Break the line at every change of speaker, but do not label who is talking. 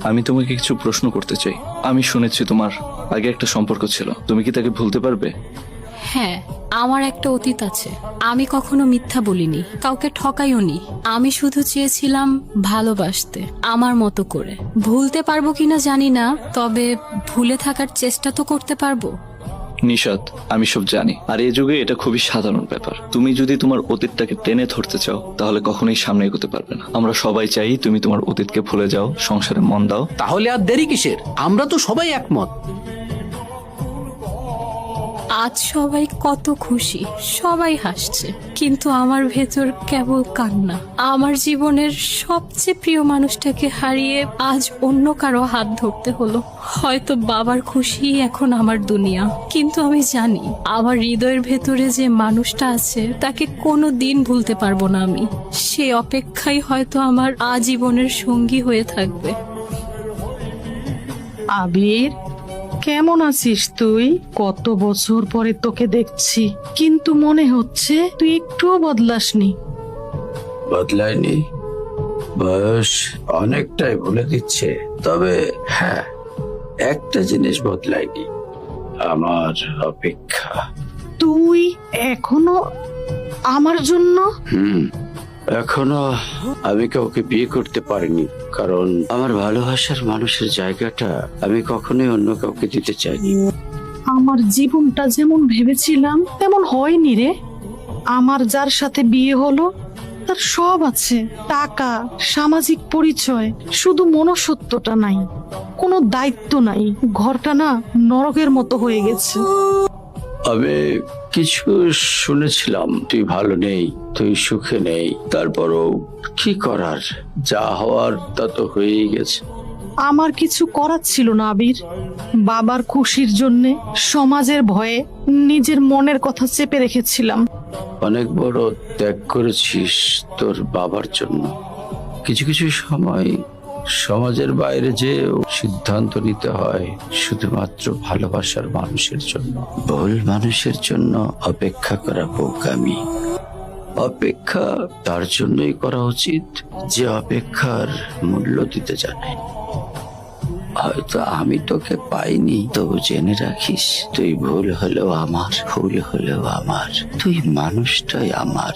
আমি তোমাকে কিছু প্রশ্ন করতে চাই। আমি শুনেছি তোমার আগে একটা সম্পর্ক ছিল, তুমি কি তাকে ভুলতে পারবে?
হ্যাঁ, আমার একটা অতীত আছে। আমি কখনো মিথ্যা বলিনি, কাউকে ঠকাইওনি। আমি শুধু চেয়েছিলাম ভালোবাসতে, আমার মতো করে। ভুলতে পারবো কিনা জানি না, তবে ভুলে থাকার চেষ্টা তো করতে পারবো।
নিশাত, আমি সব জানি, আর এই যুগে এটা খুবই সাধারণ ব্যাপার। তুমি যদি তোমার অতীতটাকে টেনে ধরতে চাও তাহলে কখনোই সামনে এগোতে পারবে না। আমরা সবাই চাই তুমি তোমার অতীতকে ভুলে যাও, সংসারে মন দাও।
তাহলে আর দেরি কিসের? আমরা তো সবাই একমত।
আজ সবাই কত খুশি, সবাই হাসছে, কিন্তু আমার ভেতর কেবল কান্না। আমার জীবনের সবচেয়ে প্রিয় মানুষটাকে হারিয়ে আজ অন্য কারো হাত ধরতে হলো। হয়তো বাবার খুশি এখন আমার দুনিয়া, কিন্তু আমি জানি আমার হৃদয়ের ভেতরে যে মানুষটা আছে তাকে কোনো দিন ভুলতে পারবো না আমি। সে অপেক্ষাই হয়তো আমার আজীবনের সঙ্গী হয়ে থাকবে।
আবির, কেমন আছিস তুই? কত বছর পরে তোকে দেখছি, কিন্তু মনে হচ্ছে তুই একটুও বদলাসনি।
বদলায়নি, বয়স অনেকটাই বলে দিচ্ছে। তবে হ্যাঁ, একটা জিনিস বদলায়নি, আমার অপেক্ষা।
তুই এখনো আমার জন্য?
এখনো আমি কাউকে বিয়ে করতে পারিনি, কারণ আমার ভালোবাসার মানুষের জায়গাটা আমি কখনোই অন্য কাউকে দিতে চাইনি।
আমার জীবনটা যেমন ভেবেছিলাম তেমন হয়নি রে। আমার যার সাথে বিয়ে হলো তার সব আছে, টাকা, সামাজিক পরিচয়, শুধু মনুষ্যত্বটা নাই, কোনো দায়িত্ব নাই। ঘরটা না নরকের মতো হয়ে গেছে।
আমি কিছু শুনেছিলাম তুই ভালো নেই, তুই সুখে নেই। তারপরও কি করার, যা হওয়ার তা তো হয়েই গেছে।
আমার কিছু করার ছিল না আবির। বাবার খুশির জন্যে, সমাজের ভয়ে নিজের মনের কথা চেপে রেখেছিলাম।
অনেক বড় ত্যাগ করেছিস তোর বাবার জন্য। কিছু কিছু সময় সমাজের বাইরে যে সিদ্ধান্ত নিতে হয় শুধুমাত্র ভালোবাসার মানুষের জন্য। ভুল মানুষের জন্য অপেক্ষা করা বোকামি। অপেক্ষা তার জন্যই করা উচিত যে অপেক্ষার মূল্য দিতে জানে। হয়তো আমি তোকে পাইনি, তবু জেনে রাখিস তুই ভুল হলেও আমার, ভুল হলেও আমার, তুই মানুষটাই আমার।